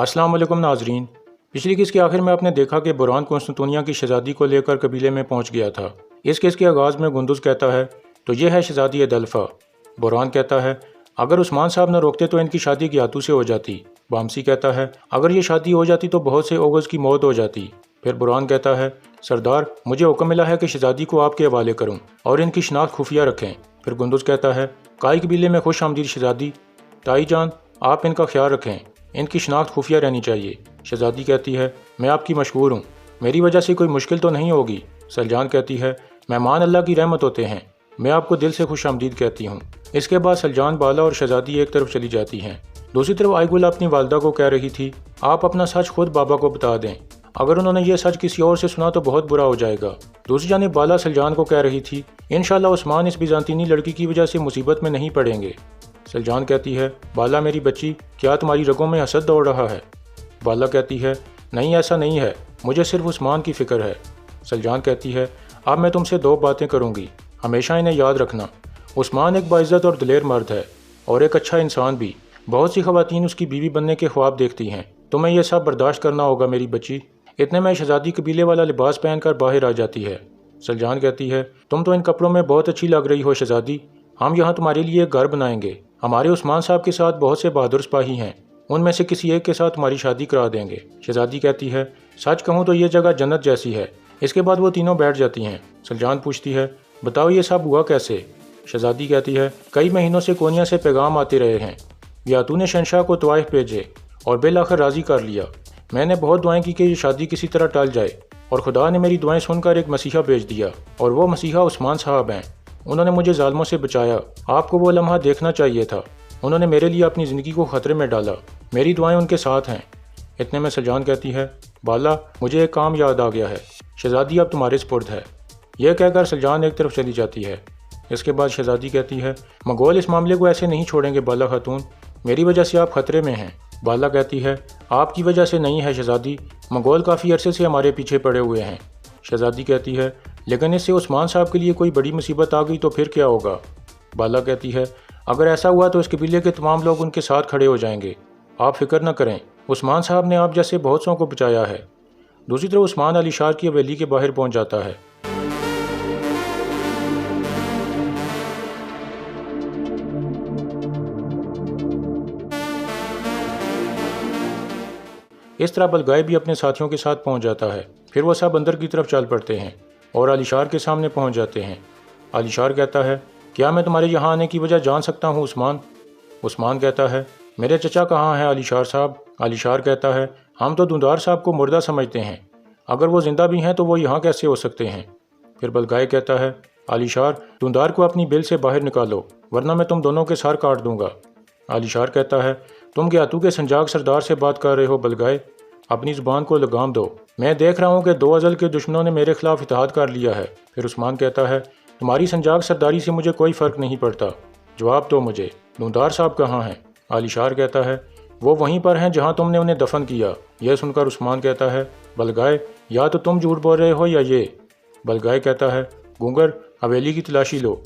अस्सलाम वालेकुम नाजरीन। पिछली किस के आखिर में आपने देखा कि बुरहान कुस्तुनतुनिया की शहजादी को लेकर कबीले में पहुंच गया था। इस केस के आगाज़ में गुंदुज कहता है तो ये है शहजादी अदल्फा। बुरहान कहता है अगर उस्मान साहब न रोकते तो इनकी शादी गियातू से हो जाती। बामसी कहता है अगर ये शादी हो जाती तो बहुत से ओगज़ की मौत हो जाती। फिर बुरहान कहता है सरदार मुझे हुक्म मिला है कि शहजादी को आपके हवाले करूँ और इनकी शनाख्त खुफिया रखें। फिर गुंदुज कहता है काई कबीले में खुश आमदीद शहजादी, ताई जान आप इनका ख्याल रखें, इनकी शनाख्त खुफिया रहनी चाहिए। शहजादी कहती है मैं आपकी मशहूर हूँ, मेरी वजह से कोई मुश्किल तो नहीं होगी। सलजान कहती है मेहमान अल्लाह की रहमत होते हैं, मैं आपको दिल से खुश आमदीद कहती हूँ। इसके बाद सलजान, बाला और शहजादी एक तरफ चली जाती हैं। दूसरी तरफ आइगुल अपनी वालदा को कह रही थी आप अपना सच खुद बाबा को बता दें, अगर उन्होंने ये सच किसी और से सुना तो बहुत बुरा हो जाएगा। दूसरी जानिब बाला सलजान को कह रही थी इंशाअल्लाह उस्मान इस बिजांतीनी लड़की की वजह से मुसीबत में नहीं पड़ेंगे। सलजान कहती है बाला मेरी बच्ची, क्या तुम्हारी रगों में हसद दौड़ रहा है? बाला कहती है नहीं ऐसा नहीं है, मुझे सिर्फ उस्मान की फ़िक्र है। सलजान कहती है अब मैं तुमसे दो बातें करूँगी, हमेशा इन्हें याद रखना। उस्मान एक बाइज़्ज़त और दिलेर मर्द है और एक अच्छा इंसान भी। बहुत सी ख़वातीन उसकी बीवी बनने के ख्वाब देखती हैं, तुम्हें यह सब बर्दाश्त करना होगा मेरी बच्ची। इतने में शहजादी कबीले वाला लिबास पहनकर बाहर आ जाती है। सलजान कहती है तुम तो इन कपड़ों में बहुत अच्छी लग रही हो शहजादी, हम यहाँ तुम्हारे लिए एक घर बनाएंगे। हमारे उस्मान साहब के साथ बहुत से बहादुर सिपाही हैं, उनमें से किसी एक के साथ तुम्हारी शादी करा देंगे। शहजादी कहती है सच कहूँ तो ये जगह जन्नत जैसी है। इसके बाद वो तीनों बैठ जाती हैं। सलजान पूछती है बताओ ये सब हुआ कैसे? शहजादी कहती है कई महीनों से कोनिया से पैगाम आते रहे हैं, गियातू ने शहंशाह को तवाइफ भेजे और बिल आखिर राज़ी कर लिया। मैंने बहुत दुआएं की कि ये शादी किसी तरह टल जाए और खुदा ने मेरी दुआएं सुनकर एक मसीहा भेज दिया और वो मसीहा उस्मान साहब हैं। उन्होंने मुझे जालिमों से बचाया, आपको वो लम्हा देखना चाहिए था। उन्होंने मेरे लिए अपनी ज़िंदगी को ख़तरे में डाला, मेरी दुआएं उनके साथ हैं। इतने में सलजान कहती है बाला मुझे एक काम याद आ गया है, शहजादी अब तुम्हारे स्पुर्द है। यह कहकर सलजान एक तरफ चली जाती है। इसके बाद शहजादी कहती है मंगोल इस मामले को ऐसे नहीं छोड़ेंगे बाला खातून, मेरी वजह से आप ख़तरे में हैं। बाला कहती है आपकी वजह से नहीं है शहजादी, मंगोल काफ़ी अरसे से हमारे पीछे पड़े हुए हैं। शहजादी कहती है लेकिन इससे उस्मान साहब के लिए कोई बड़ी मुसीबत आ गई तो फिर क्या होगा? बाला कहती है अगर ऐसा हुआ तो इस कबीले के तमाम लोग उनके साथ खड़े हो जाएंगे, आप फिक्र न करें, उस्मान साहब ने आप जैसे बहुत सौ को बचाया है। दूसरी तरफ उस्मान अलीशार की हवेली के बाहर पहुंच जाता है। इस तरह बलगाए भी अपने साथियों के साथ पहुंच जाता है। फिर वो सब अंदर की तरफ चल पड़ते हैं और अलीशार के सामने पहुंच जाते हैं। अलीशार कहता है क्या मैं तुम्हारे यहाँ आने की वजह जान सकता हूँ उस्मान? उस्मान कहता है मेरे चचा कहाँ हैं अलीशार साहब? अलीशार कहता है हम तो दुंदार साहब को मुर्दा समझते हैं, अगर वो जिंदा भी हैं तो वो यहाँ कैसे हो सकते हैं? फिर बलगाए कहता है अलीशार दुंदार को अपनी बिल से बाहर निकालो वरना मैं तुम दोनों के सर काट दूंगा। अलीशार कहता है तुम गियातू के संजाग सरदार से बात कर रहे हो बलगाए, अपनी ज़ुबान को लगाम दो, मैं देख रहा हूँ कि दो अज़ल के दुश्मनों ने मेरे खिलाफ इत्तेहाद कर लिया है। फिर उस्मान कहता है तुम्हारी संजाग सरदारी से मुझे कोई फ़र्क नहीं पड़ता, जवाब दो मुझे, दुंदार साहब कहाँ हैं? अलीशार कहता है वो वहीं पर हैं जहाँ तुमने उन्हें दफन किया। यह सुनकर उस्मान कहता है बलगाए या तो तुम झूठ बोल रहे हो या ये। बलगाए कहता है गूंगर हवेली की तलाशी लो।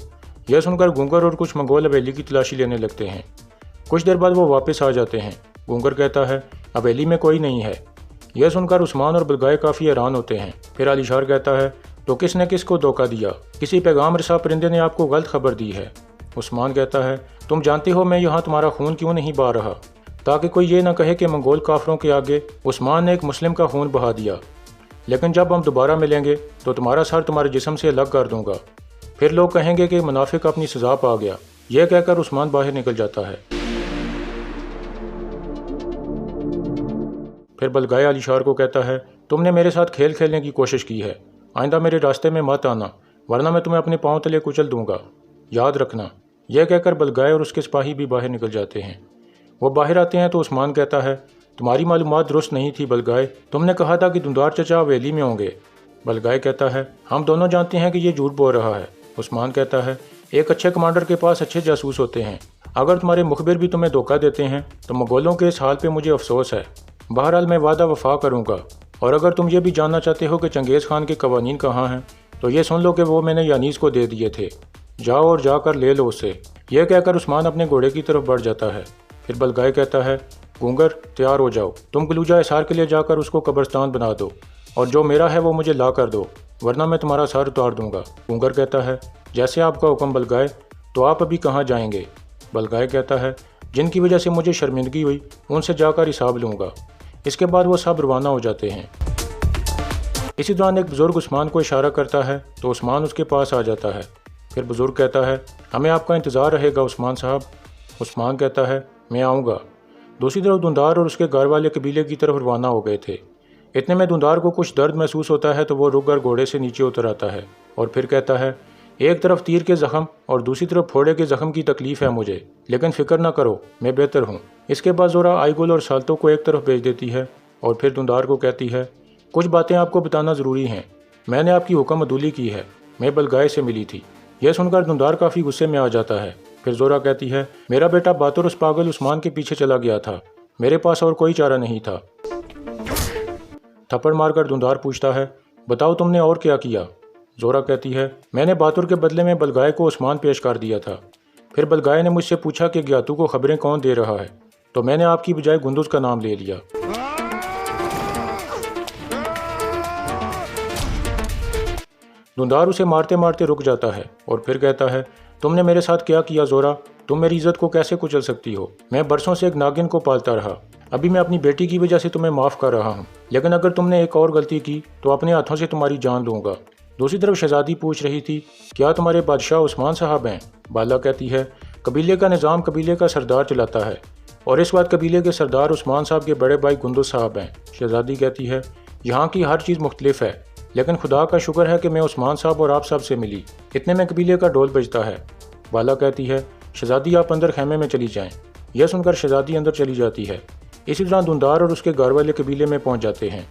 यह सुनकर गूंगर और कुछ मंगोल हवेली की तलाशी लेने लगते हैं। कुछ देर बाद वो वापस आ जाते हैं। गूंगर कहता है हवेली में कोई नहीं है। यह सुनकर उस्मान और बलगाए काफ़ी हैरान होते हैं। फिर अलीशार कहता है तो किसने किसको धोखा दिया? किसी पैगाम रसा परिंदे ने आपको गलत खबर दी है। उस्मान कहता है तुम जानते हो मैं यहाँ तुम्हारा खून क्यों नहीं बहा रहा, ताकि कोई ये ना कहे कि मंगोल काफरों के आगे उस्मान ने एक मुस्लिम का खून बहा दिया, लेकिन जब हम दोबारा मिलेंगे तो तुम्हारा सर तुम्हारे जिस्म से अलग कर दूंगा, फिर लोग कहेंगे कि मुनाफिक अपनी सज़ा पा गया। यह कहकर उस्मान बाहर निकल जाता है। फिर बलगाए अलीशार को कहता है तुमने मेरे साथ खेल खेलने की कोशिश की है, आइंदा मेरे रास्ते में मत आना वरना मैं तुम्हें अपने पाँव तले कुचल दूंगा, याद रखना। यह कहकर बलगाए और उसके सिपाही भी बाहर निकल जाते हैं। वो बाहर आते हैं तो उस्मान कहता है तुम्हारी मालूमात दुरुस्त नहीं थी बलगाए, तुमने कहा था कि दुंदार चचा हवेली में होंगे। बलगाए कहता है हम दोनों जानते हैं कि ये झूठ बोल रहा है। उस्मान कहता है एक अच्छे कमांडर के पास अच्छे जासूस होते हैं, अगर तुम्हारे मुखबिर भी तुम्हें धोखा देते हैं तो मंगोलों के इस हाल पे मुझे अफसोस है। बहरहाल मैं वादा वफा करूँगा, और अगर तुम ये भी जानना चाहते हो कि चंगेज़ खान के कवानीन कहाँ हैं तो ये सुन लो कि वो मैंने यानीस को दे दिए थे, जाओ और जाकर ले लो उससे। यह कहकर उस्मान अपने घोड़े की तरफ बढ़ जाता है। फिर बलगाए कहता है گونگر تیار ہو جاؤ، تم گلوجا حصار کے لیے جا کر اس کو قبرستان بنا دو، اور جو میرا ہے وہ مجھے لا کر دو، ورنہ میں تمہارا سر اتار دوں گا۔ گونگر کہتا ہے جیسے آپ کا حکم بلگائے، تو آپ ابھی کہاں جائیں گے؟ بلگائے کہتا ہے جن کی وجہ سے مجھے شرمندگی ہوئی ان سے جا کر حساب لوں گا۔ اس کے بعد وہ سب روانہ ہو جاتے ہیں۔ اسی دوران ایک بزرگ عثمان کو اشارہ کرتا ہے تو عثمان اس کے پاس آ جاتا ہے۔ پھر بزرگ کہتا ہے ہمیں آپ کا انتظار رہے گا عثمان صاحب۔ عثمان کہتا ہے میں آؤں گا۔ دوسری طرف دھندار اور اس کے گھر والے قبیلے کی طرف روانہ ہو گئے تھے۔ اتنے میں دھندار کو کچھ درد محسوس ہوتا ہے تو وہ رک کر گھوڑے سے نیچے اتر آتا ہے اور پھر کہتا ہے ایک طرف تیر کے زخم اور دوسری طرف پھوڑے کے زخم کی تکلیف ہے مجھے، لیکن فکر نہ کرو میں بہتر ہوں۔ اس کے بعد زورا آئی گل اور سالتوں کو ایک طرف بھیج دیتی ہے اور پھر دھندار کو کہتی ہے کچھ باتیں آپ کو بتانا ضروری ہیں۔ میں نے آپ کی حکم عدولی کی ہے، میں بلگائے سے ملی تھی۔ یہ سن کر دھندار کافی غصے میں آ جاتا ہے۔ پھر زورا کہتی ہے میرا بیٹا باتور اس پاگل عثمان کے پیچھے چلا گیا تھا، میرے پاس اور کوئی چارہ نہیں تھا۔ تھپڑ مار کر دھندار پوچھتا ہے بتاؤ تم نے اور کیا کیا؟ زورا کہتی ہے میں نے باتور کے بدلے میں بلگائے کو عثمان پیش کر دیا تھا۔ پھر بلگائے نے مجھ سے پوچھا کہ گیاتو کو خبریں کون دے رہا ہے، تو میں نے آپ کی بجائے گندز کا نام لے لیا۔ دھندار اسے مارتے مارتے رک جاتا ہے اور پھر کہتا ہے تم نے میرے ساتھ کیا کیا زورا؟ تم میری عزت کو کیسے کچل سکتی ہو؟ میں برسوں سے ایک ناگن کو پالتا رہا، ابھی میں اپنی بیٹی کی وجہ سے تمہیں معاف کر رہا ہوں، لیکن اگر تم نے ایک اور غلطی کی تو اپنے ہاتھوں سے تمہاری جان لوں گا۔ دوسری طرف شہزادی پوچھ رہی تھی کیا تمہارے بادشاہ عثمان صاحب ہیں؟ بالا کہتی ہے قبیلے کا نظام قبیلے کا سردار چلاتا ہے، اور اس وقت قبیلے کے سردار عثمان صاحب کے بڑے بھائی گندز صاحب ہیں۔ شہزادی کہتی ہے یہاں کی ہر چیز مختلف ہے، لیکن خدا کا شکر ہے کہ میں عثمان صاحب اور آپ سب سے ملی۔ اتنے میں قبیلے کا ڈھول بجتا ہے۔ بالا کہتی ہے شہزادی آپ اندر خیمے میں چلی جائیں۔ یہ سن کر شہزادی اندر چلی جاتی ہے۔ اسی طرح دھندار اور اس کے گھر والے قبیلے میں پہنچ جاتے ہیں۔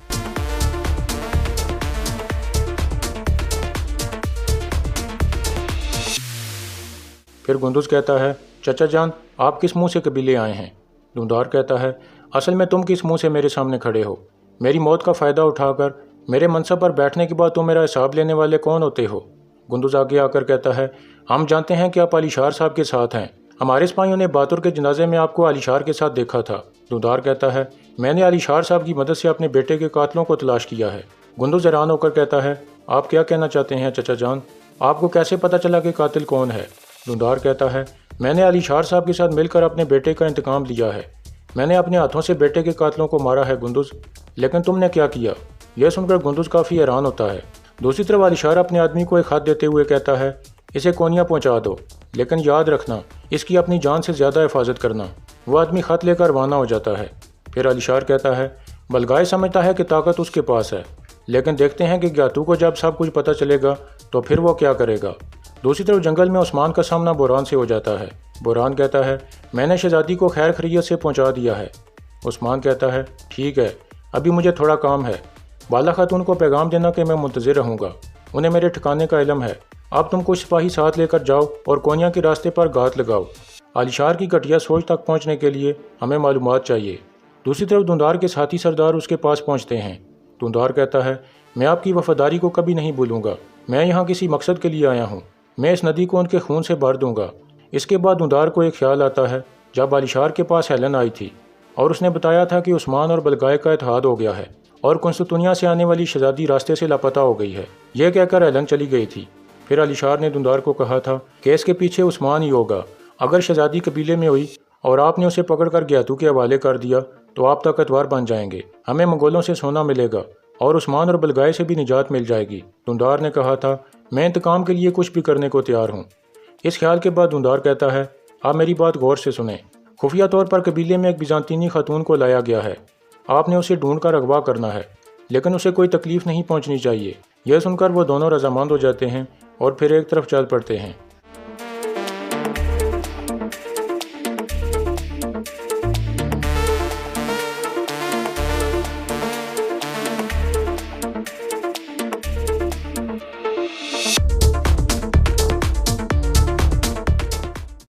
پھر گندز کہتا ہے چچا جان آپ کس منہ سے قبیلے آئے ہیں؟ دھندار کہتا ہے اصل میں تم کس منہ سے میرے سامنے کھڑے ہو؟ میری موت کا فائدہ اٹھا کر میرے منصب پر بیٹھنے کے بعد تم میرا حساب لینے والے کون ہوتے ہو؟ گندز آگے آ کر کہتا ہے ہم جانتے ہیں کہ آپ علی شار صاحب کے ساتھ ہیں، ہمارے سپاہیوں نے باتور کے جنازے میں آپ کو علی شار کے ساتھ دیکھا تھا۔ دھندار کہتا ہے میں نے علی شار صاحب کی مدد سے اپنے بیٹے کے قاتلوں کو تلاش کیا ہے۔ گندز حیران ہو کر کہتا ہے آپ کیا کہنا چاہتے ہیں چچا جان؟ آپ کو کیسے پتہ چلا کہ قاتل کون ہے؟ دھندار کہتا ہے میں نے علی شار صاحب کے ساتھ مل کر اپنے بیٹے کا انتقام لیا ہے، میں نے اپنے ہاتھوں سے بیٹے کے قاتلوں کو مارا ہے گندز، لیکن تم نے کیا کیا؟ یہ سن کر گندز کافی حیران ہوتا ہے۔ دوسری طرف علی شار اپنے آدمی کو ایک خط دیتے ہوئے کہتا ہے اسے کونیا پہنچا دو، لیکن یاد رکھنا اس کی اپنی جان سے زیادہ حفاظت کرنا۔ وہ آدمی خط لے کر روانہ ہو جاتا ہے۔ پھر علی شار کہتا ہے بلگائے سمجھتا ہے کہ طاقت اس کے پاس ہے، لیکن دیکھتے ہیں کہ گیاتو کو جب سب کچھ پتہ چلے گا تو پھر وہ کیا کرے گا۔ دوسری طرف جنگل میں عثمان کا سامنا بوران سے ہو جاتا ہے۔ بوران کہتا ہے میں نے شہزادی کو خیر خیریت سے پہنچا دیا ہے۔ عثمان کہتا ہے ٹھیک ہے، ابھی مجھے تھوڑا کام ہے۔ بالا خاتون کو پیغام دینا کہ میں منتظر رہوں گا، انہیں میرے ٹھکانے کا علم ہے۔ اب تم کچھ سپاہی ساتھ لے کر جاؤ اور کونیا کے راستے پر گھات لگاؤ۔ علی شار کی گھٹیا سوچ تک پہنچنے کے لیے ہمیں معلومات چاہیے۔ دوسری طرف دھندار کے ساتھی سردار اس کے پاس پہنچتے ہیں۔ دھندار کہتا ہے میں آپ کی وفاداری کو کبھی نہیں بھولوں گا، میں یہاں کسی مقصد کے لیے آیا ہوں، میں اس ندی کو ان کے خون سے بھر دوں گا۔ اس کے بعد دھندار کو ایک خیال آتا ہے جب علی شار کے پاس ہیلن آئی تھی اور اس نے بتایا تھا کہ عثمان اور بلگائے کا اتحاد ہو گیا ہے اور قسطنطنیہ سے آنے والی شہزادی راستے سے لاپتہ ہو گئی ہے۔ یہ کہہ کر ہیلن چلی گئی تھی۔ پھر علی شار نے دھندار کو کہا تھا کہ اس کے پیچھے عثمان ہی ہوگا، اگر شہزادی قبیلے میں ہوئی اور آپ نے اسے پکڑ کر گیاتو کے حوالے کر دیا تو آپ طاقتور بن جائیں گے، ہمیں منگولوں سے سونا ملے گا اور عثمان اور بلگائے سے بھی نجات مل جائے گی۔ دھندار نے کہا تھا میں انتقام کے لیے کچھ بھی کرنے کو تیار ہوں۔ اس خیال کے بعد دھندار کہتا ہے آپ میری بات غور سے سنیں، خفیہ طور پر قبیلے میں ایک بیزانتینی خاتون کو لایا گیا ہے، آپ نے اسے ڈھونڈ کر اغوا کرنا ہے، لیکن اسے کوئی تکلیف نہیں پہنچنی چاہیے۔ یہ سن کر وہ دونوں رضامند ہو جاتے ہیں اور پھر ایک طرف چل پڑتے ہیں۔